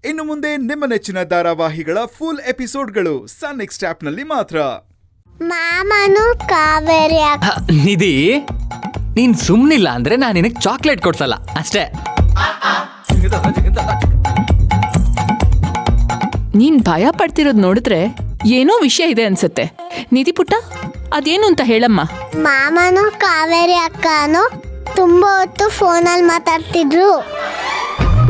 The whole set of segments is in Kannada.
ಇನ್ನು ಮುಂದೆ ನಿಮ್ಮ ನೆಚ್ಚಿನ ಧಾರಾವಾಹಿಗಳ ಫುಲ್ ಎಪಿಸೋಡ್ಗಳು ಸನ್ ನೆಕ್ಸ್ಟ್ ಆಪ್ನಲ್ಲಿ ಮಾತ್ರ. ಮಾಮನು ಕಾವೇರಿ ನಿಧಿ, ನೀನ್ ಸುಮ್ನಿಲ್ಲ ಅಂದ್ರೆ ನಾನು ನಿನಗೆ ಚಾಕ್ಲೇಟ್ ಕೊಡ್ಸಲ್ಲ ಅಷ್ಟೇ. ನೀನ್ ಭಯ ಪಡ್ತಿರೋದ್ ನೋಡಿದ್ರೆ ಏನೋ ವಿಷಯ ಇದೆ ಅನ್ಸುತ್ತೆ. ನಿಧಿ ಪುಟ್ಟ, ಅದೇನು ಅಂತ ಹೇಳಮ್ಮ. ಮಾಮನು ಕಾವೇರಿ ಅಕ್ಕನು ತುಂಬಾ ಹೊತ್ತು ಫೋನಲ್ಲಿ ಮಾತಾಡ್ತಿದ್ರು.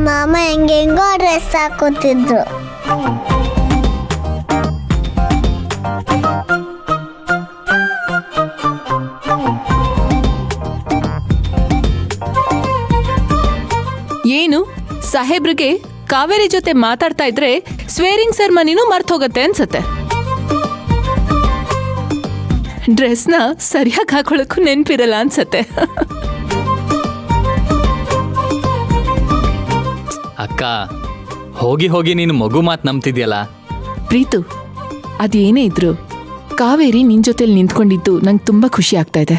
ಮಾಮ ಹೆಂಗೆಂಗೋ ಡ್ರೆಸ್ ಹಾಕೋತಿದ್ರು. ಏನು ಸಾಹೇಬ್ರಿಗೆ ಕಾವೇರಿ ಜೊತೆ ಮಾತಾಡ್ತಾ ಇದ್ರೆ ಸ್ವೇರಿಂಗ್ ಸೆರೆಮನಿನೂ ಮರ್ತೋಗತ್ತೆ ಅನ್ಸತ್ತೆ. ಡ್ರೆಸ್ನ ಸರಿಯಾಗಿ ಹಾಕೊಳ್ಳೋಕ್ಕೂ ನೆನ್ಪಿರಲ್ಲ ಅನ್ಸತ್ತೆ. ಅಕ್ಕ, ಹೋಗಿ ಹೋಗಿ ನೀನು ಮಗು ಮಾತು ನಂಬ್ತಿದ್ಯಲ್ಲ. ಪ್ರೀತು, ಅದೇನೇ ಇದ್ರು ಕಾವೇರಿ ನಿನ್ ಜೊತೆಲಿ ನಿಂತ್ಕೊಂಡಿದ್ದು ನಂಗೆ ತುಂಬಾ ಖುಷಿ ಆಗ್ತಾ ಇದೆ.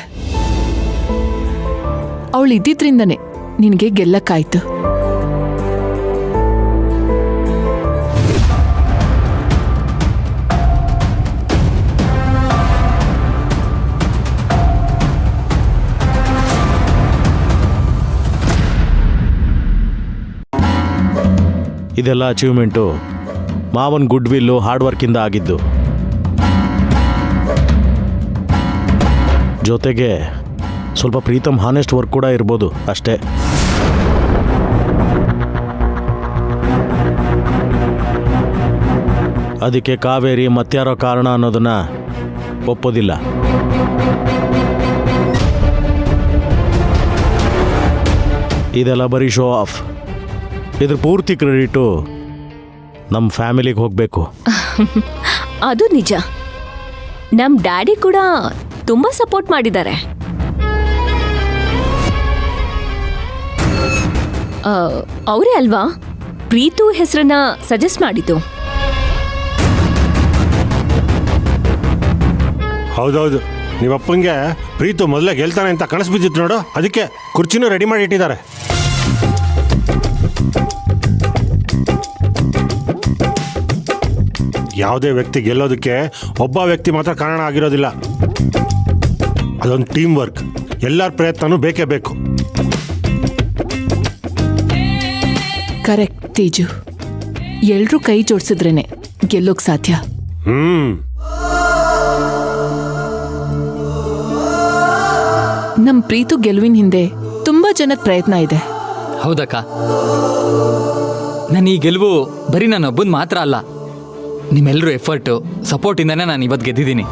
ಅವಳು ಇದ್ದಿದ್ರಿಂದನೇ ನಿನಗೆ ಗೆಲ್ಲಕ್ಕಾಯ್ತು. ಇದೆಲ್ಲ ಅಚೀವ್ಮೆಂಟು ಮಾವನ್ ಗುಡ್ ವಿಲ್ಲು ಹಾರ್ಡ್ ವರ್ಕಿಂದ ಆಗಿದ್ದು. ಜೊತೆಗೆ ಸ್ವಲ್ಪ ಪ್ರೀತಮ್ ಹಾನೆಸ್ಟ್ ವರ್ಕ್ ಕೂಡ ಇರ್ಬೋದು ಅಷ್ಟೇ. ಅದಕ್ಕೆ ಕಾವೇರಿ ಮತ್ಯಾರೋ ಕಾರಣ ಅನ್ನೋದನ್ನ ಒಪ್ಪೋದಿಲ್ಲ. ಇದೆಲ್ಲ ಬರೀ ಶೋ ಆಫ್. ಇದ್ರ ಪೂರ್ತಿ ಕ್ರೆಡಿಟು ನಮ್ಮ ಫ್ಯಾಮಿಲಿಗೆ ಹೋಗಬೇಕು. ಅದು ನಿಜ. ನಮ್ಮ ಡ್ಯಾಡಿ ಕೂಡ ತುಂಬಾ ಸಪೋರ್ಟ್ ಮಾಡಿದ್ದಾರೆ. ಅವರೇ ಅಲ್ವಾ ಪ್ರೀತು ಹೆಸರನ್ನ ಸಜೆಸ್ಟ್ ಮಾಡಿದ್ದು? ಹೌದೌದು, ನೀವಪ್ಪಂಗೆ ಪ್ರೀತು ಮೊದಲೇ ಗೆಲ್ತಾನೆ ಅಂತ ಕನಸು ಬಿದ್ದಿತ್ತು ನೋಡು. ಅದಕ್ಕೆ ಕುರ್ಚಿನೂ ರೆಡಿ ಮಾಡಿ ಇಟ್ಟಿದ್ದಾರೆ. ಯಾವುದೇ ವ್ಯಕ್ತಿ ಗೆಲ್ಲೋದಕ್ಕೆ ಒಬ್ಬ ವ್ಯಕ್ತಿ ಮಾತ್ರ ಕಾರಣ ಆಗಿರೋದಿಲ್ಲ. ಅದೊಂದು ಟೀಮ್ ವರ್ಕ್. ಎಲ್ಲರ ಪ್ರಯತ್ನನೂ ಬೇಕೇ ಬೇಕು. ಕರೆಕ್ಟ್ ತೇಜು. ಎಲ್ರೂ ಕೈ ಜೋಡಿಸಿದ್ರೇನೆ ಗೆಲ್ಲೋಕ್ ಸಾಧ್ಯ. ನಮ್ ಪ್ರೀತು ಗೆಲುವಿನ ಹಿಂದೆ ತುಂಬಾ ಜನದ ಪ್ರಯತ್ನ ಇದೆ. ಹೌದಕ್ಕ, ನಾನು ಈ ಗೆಲುವು ಬರೀ ನನ್ನೊಬ್ಬನ ಮಾತ್ರ ಅಲ್ಲ, ನಿಮ್ಮೆಲ್ಲರೂ ಎಫರ್ಟು ಸಪೋರ್ಟಿಂದನೇ ನಾನು ಇವತ್ತು ಗೆದ್ದಿದ್ದೀನಿ.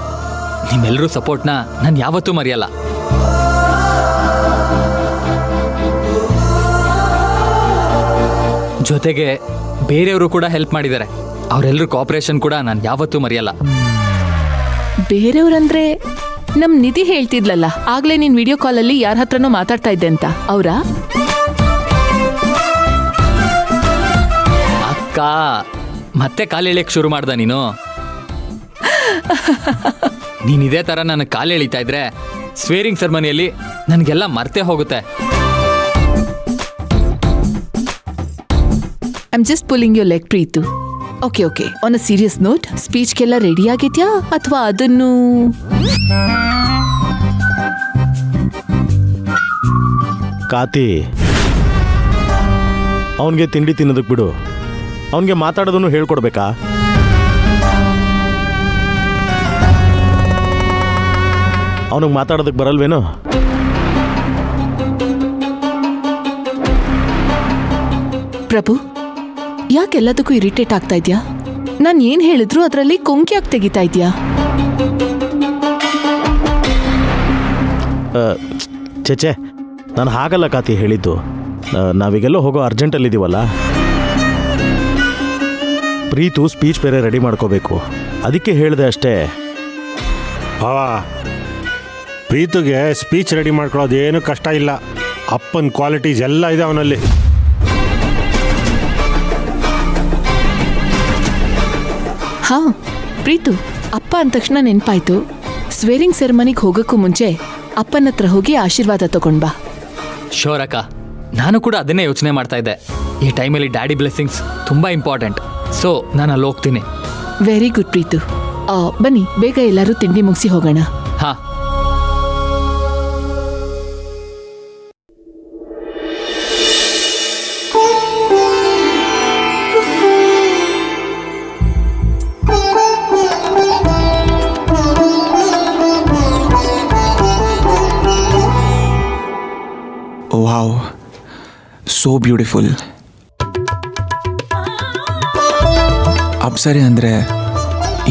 ನಿಮ್ಮೆಲ್ಲರೂ ಸಪೋರ್ಟ್ನ ನಾನು ಯಾವತ್ತೂ ಮರೆಯಲ್ಲ. ಜೊತೆಗೆ ಬೇರೆಯವರು ಕೂಡ ಹೆಲ್ಪ್ ಮಾಡಿದ್ದಾರೆ. ಅವರೆಲ್ಲರೂ ಕೋಆಪರೇಷನ್ ಕೂಡ ನಾನು ಯಾವತ್ತೂ ಮರೆಯಲ್ಲ. ಬೇರೆಯವ್ರಂದ್ರೆ ನಮ್ ನಿಧಿ ಹೇಳ್ತಿದ್ಲಲ್ಲ ಆಗ್ಲೇ ನೀನ್ ವಿಡಿಯೋ ಕಾಲಲ್ಲಿ ಯಾರ ಹತ್ರನೋ ಮಾತಾಡ್ತಾ ಇದ್ದೆ ಅಂತ, ಅವ್ರಾ? ಅಕ್ಕ, ಮತ್ತೆ ಕಾಲು ಎಳಿಯಕ್ಕೆ ಶುರು ಮಾಡ್ದ ನೀನು. ನೀನ್ ಇದೇ ತರ ನನಗೆ ಕಾಲು ಎಳಿತಾ ಇದ್ರೆ ಸ್ವೇರಿಂಗ್ ಸೆರೆಮನಿಯಲ್ಲಿ ನನಗೆಲ್ಲ ಮರ್ತೇ ಹೋಗುತ್ತೆ. I am just pulling your leg Preetu. Okay okay, on a serious note, ಸ್ಪೀಚ್ಗೆಲ್ಲ ರೆಡಿ ಆಗಿದ್ಯಾ ಅಥವಾ ಅದನ್ನು? ಕಾತಿ, ಅವನಿಗೆ ತಿಂಡಿ ತಿನ್ನೋದಕ್ಕೆ ಬಿಡು. ಅವನಿಗೆ ಮಾತಾಡೋದನ್ನು ಹೇಳ್ಕೊಡ್ಬೇಕಾ? ಅವನಿಗೆ ಮಾತಾಡೋದಕ್ಕೆ ಬರಲ್ವೇನೋ? ಪ್ರಭು, ಯಾಕೆಲ್ಲದಕ್ಕೂ ಇರಿಟೇಟ್ ಆಗ್ತಾ ಇದ್ಯಾ? ನಾನು ಏನ್ ಹೇಳಿದ್ರು ಅದರಲ್ಲಿ ಕೊಂಕಿಯಾಗಿ ತೆಗಿತಾ ಇದ್ಯಾ? ಚೇಚೆ, ನಾನು ಹಾಗಲ್ಲ ಕಾತಿ ಹೇಳಿದ್ದು. ನಾವೀಗೆಲ್ಲೋ ಹೋಗೋ ಅರ್ಜೆಂಟಲ್ಲಿದ್ದೀವಲ್ಲ. ಪ್ರೀತು ಸ್ಪೀಚ್ ಬೇರೆ ರೆಡಿ ಮಾಡ್ಕೋಬೇಕು, ಅದಕ್ಕೆ ಹೇಳಿದೆ ಅಷ್ಟೇ. ಪ್ರೀತುಗೆ ಸ್ಪೀಚ್ ರೆಡಿ ಮಾಡ್ಕೊಳ್ಳೋದೇನು ಕಷ್ಟ ಇಲ್ಲ. ಅಪ್ಪನ ಕ್ವಾಲಿಟೀಸ್ ಎಲ್ಲ ಇದೆ ಅವನಲ್ಲಿ. ಹಾ ಪ್ರೀತು, ಅಪ್ಪ ಅಂದ ತಕ್ಷಣ ನೆನ್ಪಾಯ್ತು. ಸ್ವೇರಿಂಗ್ ಸೆರೆಮನಿಗೆ ಹೋಗೋಕ್ಕೂ ಮುಂಚೆ ಅಪ್ಪನ ಹತ್ರ ಹೋಗಿ ಆಶೀರ್ವಾದ ತಗೊಂಡ್ ಬಾ. ಶೋರ್ ಅಕ್ಕ, ನಾನು ಕೂಡ ಅದನ್ನೇ ಯೋಚನೆ ಮಾಡ್ತಾ ಇದ್ದೆ. ಈ ಟೈಮಲ್ಲಿ ಡ್ಯಾಡಿ ಬ್ಲೆಸ್ಸಿಂಗ್ಸ್ ತುಂಬ ಇಂಪಾರ್ಟೆಂಟ್. ಸೊ ನಾನು ಅಲ್ಲಿ ಹೋಗ್ತೀನಿ. Very good Preethu. ಬನ್ನಿ ಬೇಗ ಎಲ್ಲರೂ ತಿಂಡಿ ಮುಗಿಸಿ ಹೋಗೋಣ. ಹಾಂ. Wow, so beautiful. ಅಪ್ಸರೆ ಅಂದರೆ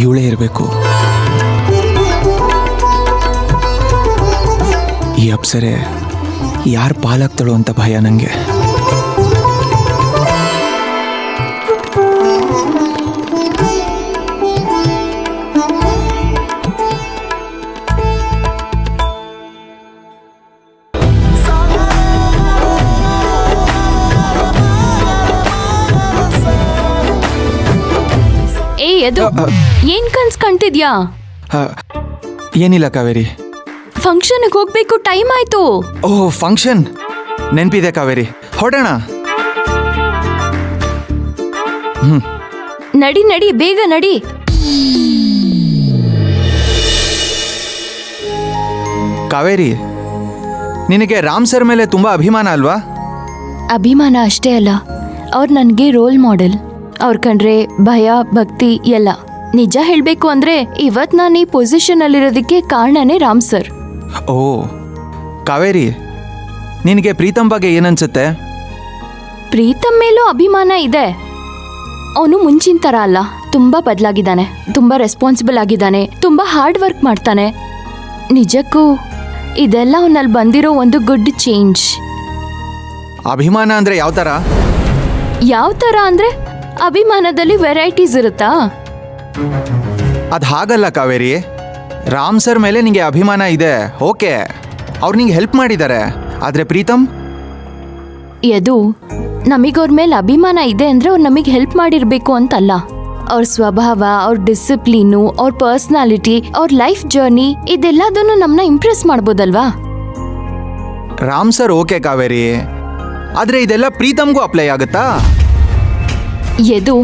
ಇವಳೇ ಇರಬೇಕು. ಈ ಅಪ್ಸರೆ ಯಾರು ಪಾಲಾಗ್ತಾಳೋ ಅಂತ ಭಯ ನನಗೆ. ಎದು ಏನ್ ಕನ್ಸ್ ಕಾಣ್ತಿದ್ಯಾ? ಏನಿಲ್ಲ ಕಾವೇರಿ. ಫಂಕ್ಷನ್ಗೆ ಹೋಗ್ಬೇಕು, ಟೈಮ್ ಆಯ್ತು. ಓಹ್, ಫಂಕ್ಷನ್ ನೆನಪಿದೆ ಕಾವೇರಿ, ಹೊರಡೋಣ. ನಡಿ ನಡಿ, ಬೇಗ ನಡಿ. ಕಾವೇರಿ, ನಿನಗೆ ರಾಮ್ ಸರ್ ಮೇಲೆ ತುಂಬಾ ಅಭಿಮಾನ ಅಲ್ವಾ? ಅಭಿಮಾನ ಅಷ್ಟೇ ಅಲ್ಲ, ಅವ್ರು ನನಗೆ ರೋಲ್ ಮಾಡೆಲ್. ಅವ್ರ ಕಂಡ್ರೆ ಭಯ ಭಕ್ತಿ ಎಲ್ಲ. ನಿಜ ಹೇಳ್ಬೇಕು ಅಂದ್ರೆ ಇವತ್ ನಾನು ಈ ಪೊಸಿಷನ್ ಅಲ್ಲಿರೋದಕ್ಕೆ ಕಾರಣನೇ ರಾಮ್ ಸರ್. ಓ ಕಾವೇರಿ, ನಿನಗೆ ಪ್ರೀತಮ್ ಬಗ್ಗೆ ಏನನ್ಸುತ್ತೆ? ಪ್ರೀತಮ್ ಮೇಲೂ ಅಭಿಮಾನ ಇದೆ. ಅವನು ಮುಂಚಿನ ಥರ ಅಲ್ಲ, ತುಂಬಾ ಬದಲಾಗಿದ್ದಾನೆ, ತುಂಬಾ ರೆಸ್ಪಾನ್ಸಿಬಲ್ ಆಗಿದ್ದಾನೆ, ತುಂಬಾ ಹಾರ್ಡ್ ವರ್ಕ್ ಮಾಡ್ತಾನೆ. ನಿಜಕ್ಕೂ ಇದೆಲ್ಲ ಅವನಲ್ಲಿ ಬಂದಿರೋ ಒಂದು ಗುಡ್ ಚೇಂಜ್. ಅಭಿಮಾನ ಅಂದ್ರೆ ಯಾವ ಥರ? ಯಾವ ಥರ ಅಂದ್ರೆ ಅಭಿಮಾನದಲ್ಲಿ ವೆರೈಟೀಸ್ ಇರುತ್ತಾ? ಅದು ಹಾಗಲ್ಲ ಕಾವೇರಿ. ರಾಮ್ ಸರ್ ಮೇಲೆ ನಿಂಗೆ ಅಭಿಮಾನ ಇದೆ, ಓಕೆ, ಅವ್ರು ನಿಂಗೆ ಹೆಲ್ಪ್ ಮಾಡಿದ್ದಾರೆ. ಆದರೆ ಪ್ರೀತಮ್? ಯದು, ನಮಗವ್ರ ಮೇಲೆ ಅಭಿಮಾನ ಇದೆ ಅಂದರೆ ಅವ್ರು ನಮಗೆ ಹೆಲ್ಪ್ ಮಾಡಿರಬೇಕು ಅಂತಲ್ಲ. ಅವ್ರ ಸ್ವಭಾವ, ಅವ್ರ ಡಿಸಿಪ್ಲೀನು, ಅವ್ರ ಪರ್ಸ್ನಾಲಿಟಿ, ಅವ್ರ ಲೈಫ್ ಜರ್ನಿ ಇದೆಲ್ಲದನ್ನು ನಮ್ಮನ್ನ ಇಂಪ್ರೆಸ್ ಮಾಡ್ಬೋದಲ್ವಾ? ರಾಮ್ ಸರ್ ಓಕೆ ಕಾವೇರಿ, ಆದರೆ ಇದೆಲ್ಲ ಪ್ರೀತಮ್ಗೂ ಅಪ್ಲೈ ಆಗುತ್ತಾ? ಯದು,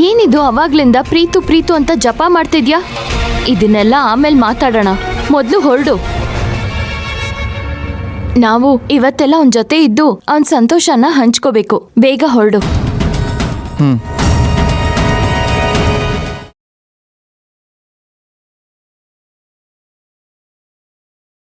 ಏನಿದು ಅವಾಗ್ಲಿಂದ ಪ್ರೀತು ಪ್ರೀತು ಅಂತ ಜಪ ಮಾಡ್ತಿದ್ಯಾ? ಇದನ್ನೆಲ್ಲ ಆಮೇಲೆ ಮಾತಾಡೋಣ, ಮೊದಲು ಹೊರಡು. ನಾವು ಇವತ್ತೆಲ್ಲ ಅವನ ಜೊತೆ ಇದ್ದು ಅವನ ಸಂತೋಷನ ಹಂಚ್ಕೋಬೇಕು. ಬೇಗ ಹೊರಡು.